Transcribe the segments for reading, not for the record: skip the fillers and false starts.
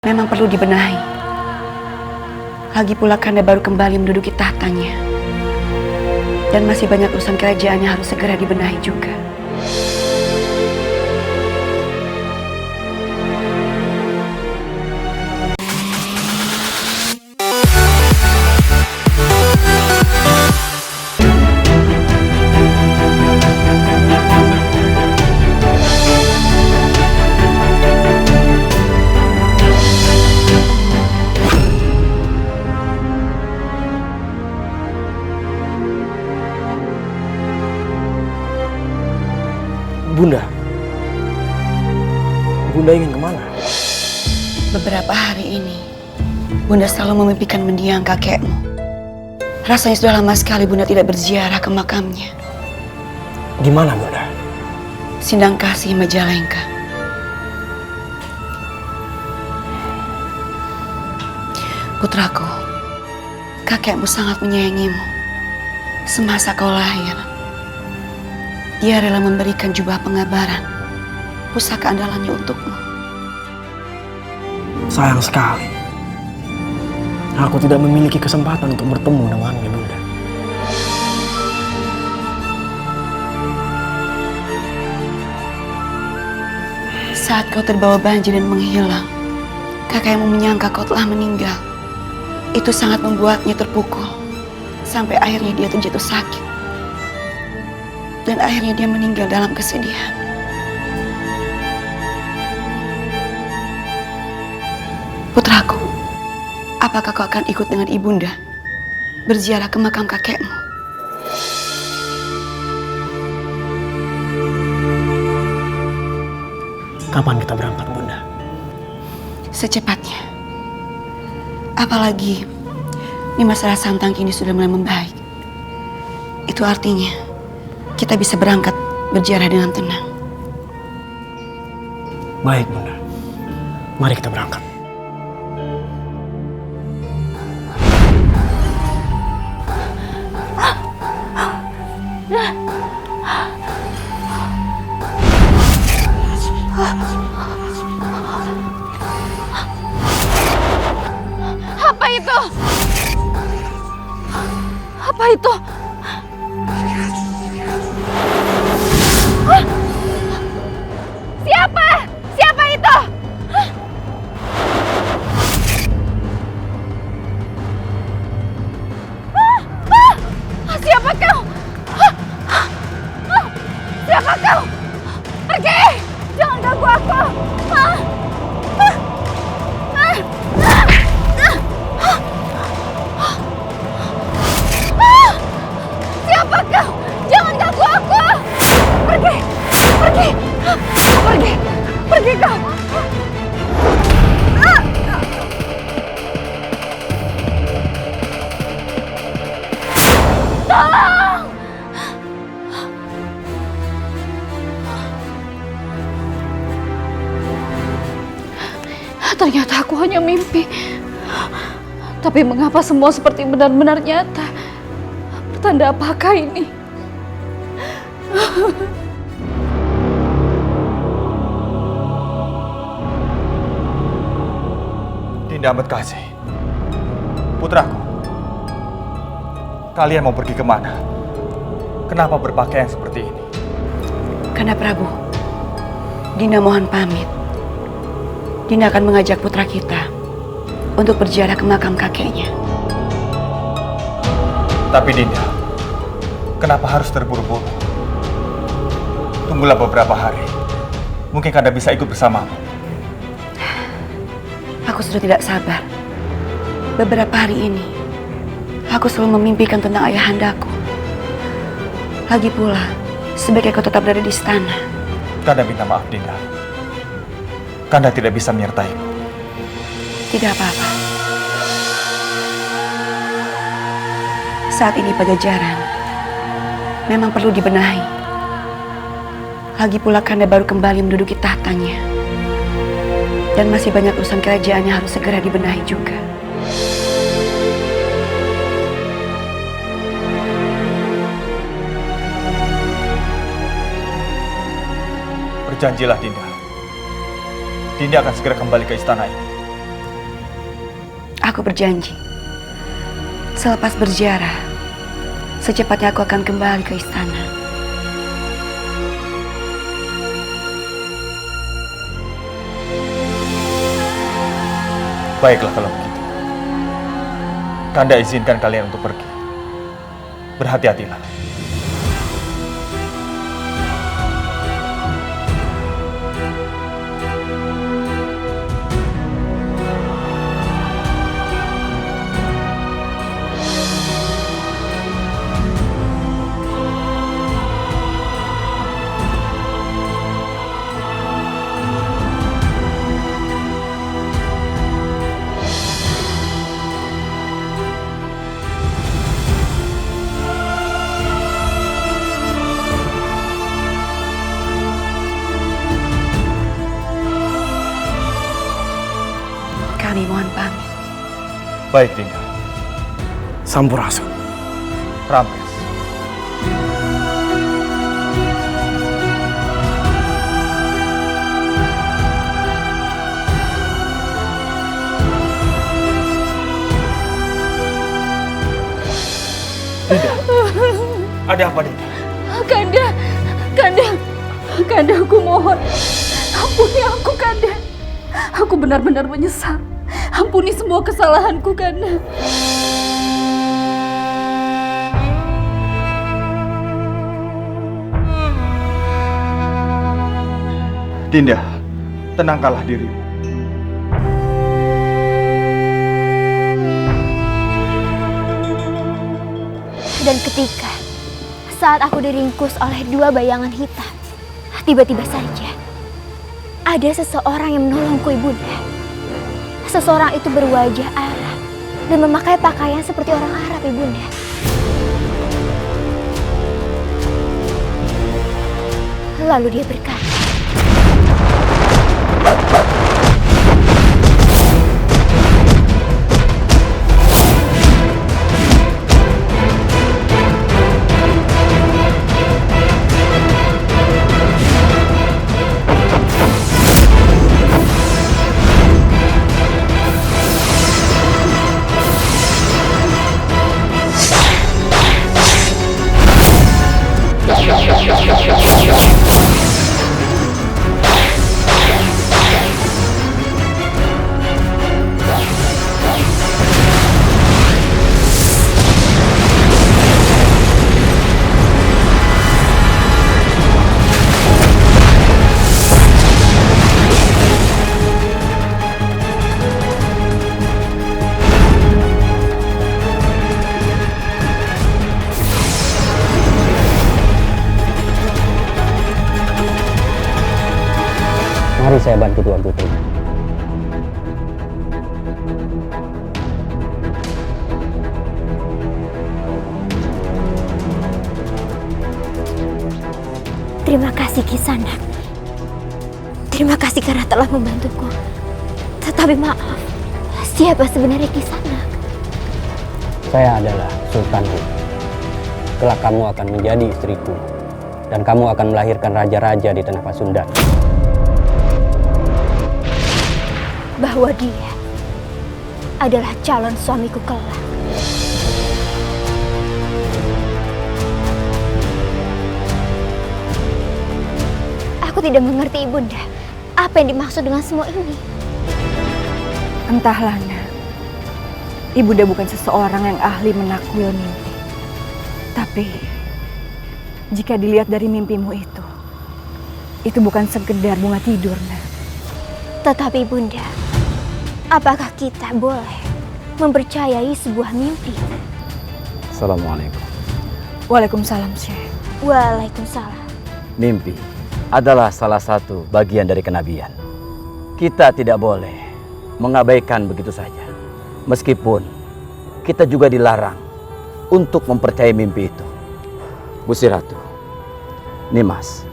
Memang perlu dibenahi. Lagi pula Kanda baru kembali menduduki tahtanya. Dan masih banyak urusan kerajaan yang harus segera dibenahi juga. Bunda ingin kemana? Beberapa hari ini, Bunda selalu memimpikan mendiang kakekmu. Rasanya sudah lama sekali Bunda tidak berziarah ke makamnya. Di mana, Bunda? Sindangkasih Majalengka. Putraku, kakekmu sangat menyayangimu. Semasa kau lahir, dia rela memberikan jubah pengabaran, pusaka andalannya untukmu. Sayang sekali. Aku tidak memiliki kesempatan untuk bertemu dengannya, Bunda. Saat kau terbawa banjir dan menghilang, kakekmu menyangka kau telah meninggal. Itu sangat membuatnya terpukul. Sampai akhirnya dia terjatuh sakit. Dan akhirnya dia meninggal dalam kesedihan. Putraku, apakah kau akan ikut dengan ibunda berziarah ke makam kakekmu? Kapan kita berangkat, Bunda? Secepatnya. Apalagi Nimas Rara Santang kini sudah mulai membaik. Itu artinya kita bisa berangkat berziarah dengan tenang. Baik, Bunda. Mari kita berangkat. Apa itu? Apa itu? Hah? Siapa? Siapa itu? Hah? Siapa kau? Siapa kau? Pergi! Jangan ganggu aku! Siapa kau? Jangan ganggu aku! Pergi! Pergi! Pergi! Pergi kau! Tolong! Ternyata aku hanya mimpi. Tapi mengapa semua seperti benar-benar nyata? Pertanda apakah ini? Dinda Ambedkasi, putraku, kalian mau pergi kemana? Kenapa berpakaian seperti ini? Kanda Prabu, Dinda mohon pamit. Dinda akan mengajak putra kita untuk berziarah ke makam kakeknya. Tapi Dinda, kenapa harus terburu-buru? Tunggulah beberapa hari. Mungkin Kanda bisa ikut bersamamu. Aku sudah tidak sabar. Beberapa hari ini, aku selalu memimpikan tentang ayahandaku. Lagi pula, sebaiknya kau tetap berada di istana. Kanda minta maaf, Dinda. Kanda tidak bisa menyertaimu. Tidak apa-apa. Saat ini Pajajaran memang perlu dibenahi. Lagi pula Kanda baru kembali menduduki tahtanya. Dan masih banyak urusan kerajaan yang harus segera dibenahi juga. Berjanjilah, Dinda. Dinda akan segera kembali ke istana ini. Aku berjanji, selepas berziarah, secepatnya aku akan kembali ke istana. Baiklah kalau begitu. Kanda izinkan kalian untuk pergi. Berhati-hatilah. Kami mohon pamit. Baik, Dinda. Sampurasun. Rampes. Dinda, ada apa, Dinda? Kanda, Kanda, Kanda, aku mohon. Ampuni aku, Kanda. Aku benar-benar menyesal. Ampuni semua kesalahanku, Kanda. Dinda, tenangkanlah dirimu. Dan ketika saat aku diringkus oleh dua bayangan hitam, tiba-tiba saja ada seseorang yang menolongku, Ibunda. Seseorang itu berwajah Arab dan memakai pakaian seperti orang Arab, Ibunda. Lalu dia berkata, mari saya bantu Tuan Putri. "Terima kasih Kisanak. Terima kasih karena telah membantuku. Tetapi maaf, siapa sebenarnya Kisanak?" Saya adalah Sultanku. Kelak kamu akan menjadi istriku, dan kamu akan melahirkan raja-raja di tanah Pasundan. Bahwa dia adalah calon suamiku kelak. Aku tidak mengerti, Ibunda. Apa yang dimaksud dengan semua ini? Entahlah, Nak. Ibunda bukan seseorang yang ahli menakwil mimpi. Tapi, jika dilihat dari mimpimu itu bukan sekedar bunga tidur, Nak. Tetapi Ibunda, apakah kita boleh mempercayai sebuah mimpi? Assalamualaikum. Waalaikumsalam, Syekh. Waalaikumsalam. Mimpi adalah salah satu bagian dari kenabian. Kita tidak boleh mengabaikan begitu saja. Meskipun kita juga dilarang untuk mempercayai mimpi itu. Gusti Ratu, Nimas,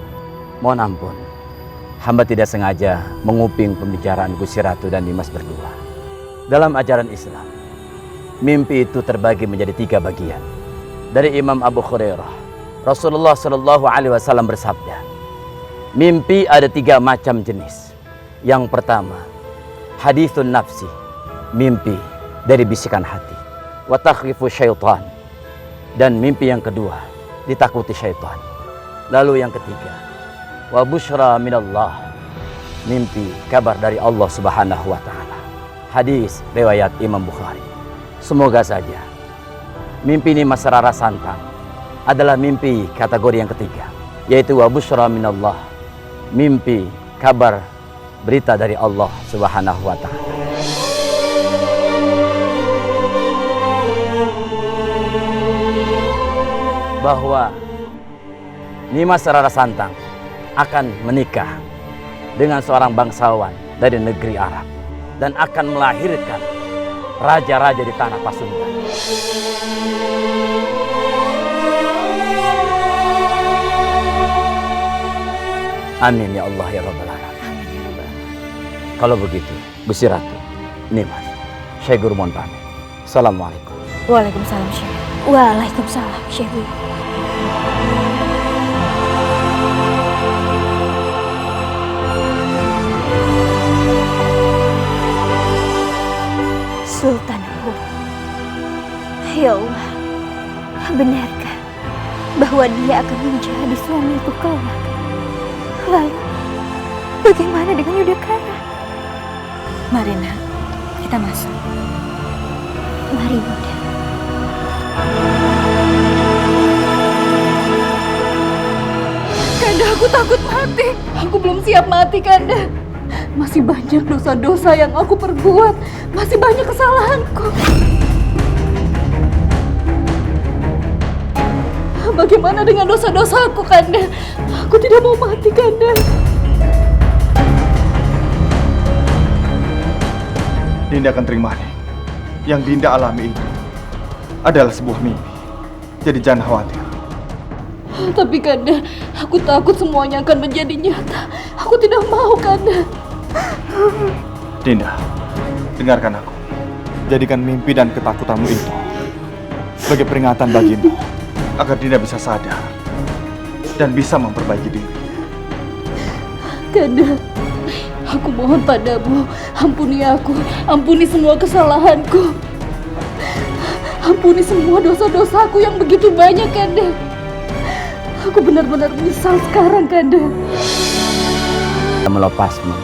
mohon ampun. Hamba tidak sengaja menguping pembicaraan Gusti Ratu dan Nimas berdua. Dalam ajaran Islam, mimpi itu terbagi menjadi 3 bagian. Dari Imam Abu Hurairah, Rasulullah SAW bersabda, mimpi ada 3 macam jenis. Yang pertama, hadithun nafsi, mimpi dari bisikan hati. Wa takhrifu syaitan. Dan mimpi yang kedua, ditakuti syaitan. Lalu yang ketiga, wa busyra minallah. Mimpi kabar dari Allah Subhanahu wa taala. Hadis riwayat Imam Bukhari. Semoga saja mimpi Nimas Rara Santang adalah mimpi kategori yang ketiga, yaitu wa busyra minallah. Mimpi kabar berita dari Allah Subhanahu wa taala. Bahwa Nimas Rara Santang akan menikah dengan seorang bangsawan dari negeri Arab dan akan melahirkan raja-raja di tanah Pasundan. Amin ya Allah ya Rabbal Alamin. Kalau begitu, Gusti Ratu, Nimas, Syekh Guru mohon pamit. Assalamualaikum. Waalaikumsalam, Syekh. Waalaikumsalam, Syekh Guru. Sultan Hud. Ya Allah, benarkah bahwa dia akan menjadi suamiku kelak? Lalu, bagaimana dengan Yudhakara? Mari, Nak. Kita masuk. Mari, Bunda. Kanda, aku takut mati. Aku belum siap mati, Kanda. Masih banyak dosa-dosa yang aku perbuat. Masih banyak kesalahanku. Bagaimana dengan dosa-dosaku, Kanda? Aku tidak mau mati, Kanda. Dinda akan terima nih. Yang Dinda alami itu adalah sebuah mimpi. Jadi jangan khawatir. Tapi Kanda, aku takut semuanya akan menjadi nyata. Aku tidak mau, Kanda. Dinda, dengarkan aku. Jadikan mimpi dan ketakutanmu itu sebagai peringatan bagimu agar Dinda bisa sadar dan bisa memperbaiki diri. Kanda, aku mohon padamu, ampuni aku, ampuni semua kesalahanku. Ampuni semua dosa-dosaku yang begitu banyak, Kanda. Aku benar-benar menyesal sekarang, Kanda. Melepasmu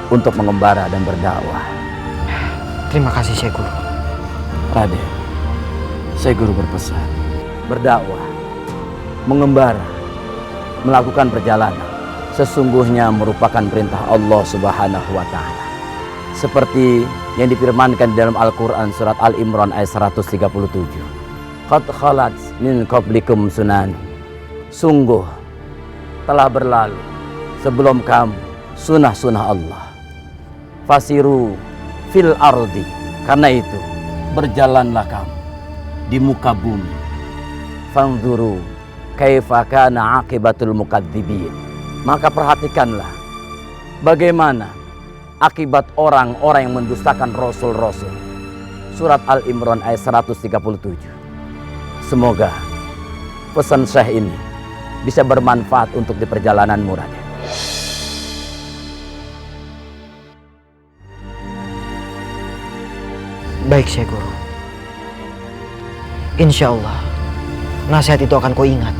untuk mengembara dan berdakwah. Terima kasih, Syekh Guru. Raden, Syekh Guru berpesan, berdakwah, mengembara, melakukan perjalanan sesungguhnya merupakan perintah Allah Subhanahu wa taala. Seperti yang difirmankan di dalam Al-Qur'an surat Al-Imran ayat 137. Qad khalat min qablikum sunan. Sungguh telah berlalu sebelum kamu sunnah-sunnah Allah. Fasiru fil ardi. Karena itu berjalanlah kamu di muka bumi. Fanzuru kaifa kana aqibatul mukadzibin. Maka perhatikanlah bagaimana akibat orang-orang yang mendustakan rasul-rasul. Surat Al-Imran ayat 137. Semoga pesan Syekh ini bisa bermanfaat untuk di perjalananmu, Raden. Baik, Syekh Guru. Insya Allah, nasihat itu akan kau ingat.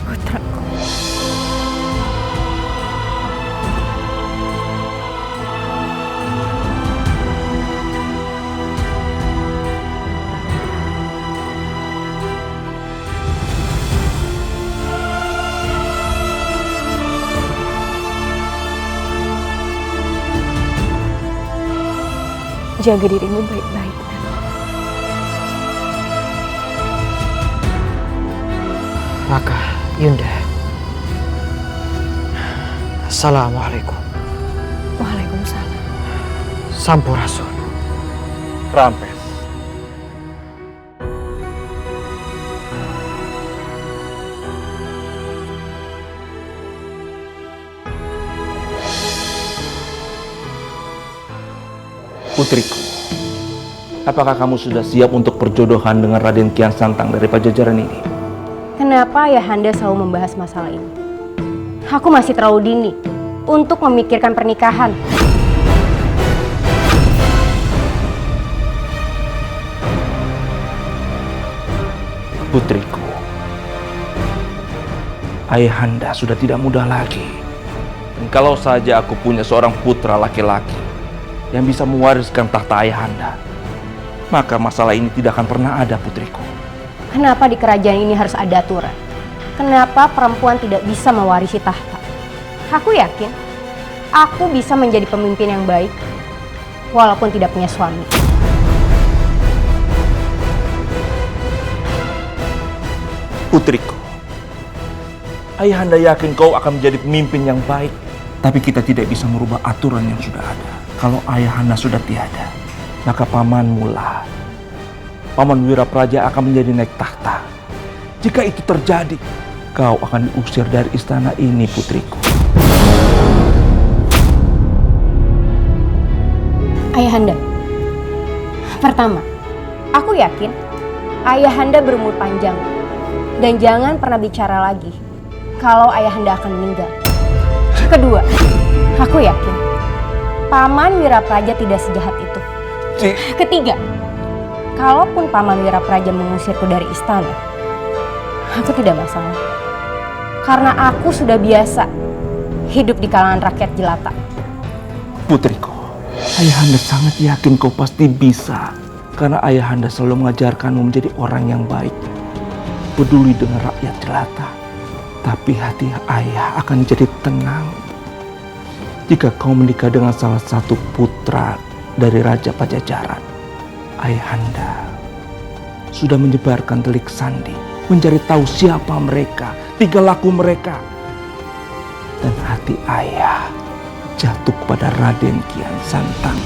Putraku. Jaga dirimu baik-baik. Raka, Yunda. Assalamualaikum. Waalaikumsalam. Sampurasun. Rampes. Putriku, apakah kamu sudah siap untuk perjodohan dengan Raden Kian Santang dari Pajajaran ini? Kenapa Ayahanda selalu membahas masalah ini? Aku masih terlalu dini untuk memikirkan pernikahan. Putriku, Ayahanda sudah tidak muda lagi. Dan kalau saja aku punya seorang putra laki-laki yang bisa mewariskan tahta Ayahanda, maka masalah ini tidak akan pernah ada, putriku. Kenapa di kerajaan ini harus ada aturan? Kenapa perempuan tidak bisa mewarisi tahta? Aku yakin aku bisa menjadi pemimpin yang baik walaupun tidak punya suami. Putriku, Ayahanda yakin kau akan menjadi pemimpin yang baik. Tapi kita tidak bisa merubah aturan yang sudah ada. Kalau Ayahanda sudah tiada, maka pamanmu lah, Paman Wirapraja akan menjadi naik tahta. Jika itu terjadi, kau akan diusir dari istana ini, putriku. Ayahanda, pertama, aku yakin Ayahanda berumur panjang. Dan jangan pernah bicara lagi kalau Ayahanda akan meninggal. Kedua, aku yakin Paman Wirapraja tidak sejahat itu. Ketiga, kalaupun Paman Wirapraja mengusirku dari istana, aku tidak masalah. Karena aku sudah biasa hidup di kalangan rakyat jelata. Putriku, Ayahanda sangat yakin kau pasti bisa. Karena Ayahanda selalu mengajarkanmu menjadi orang yang baik, peduli dengan rakyat jelata. Tapi hati ayah akan jadi tenang jika kau menikah dengan salah satu putra dari Raja Pajajaran. Ayahanda sudah menyebarkan telik sandi, mencari tahu siapa mereka, tingkah laku mereka. Dan hati ayah jatuh kepada Raden Kian Santang.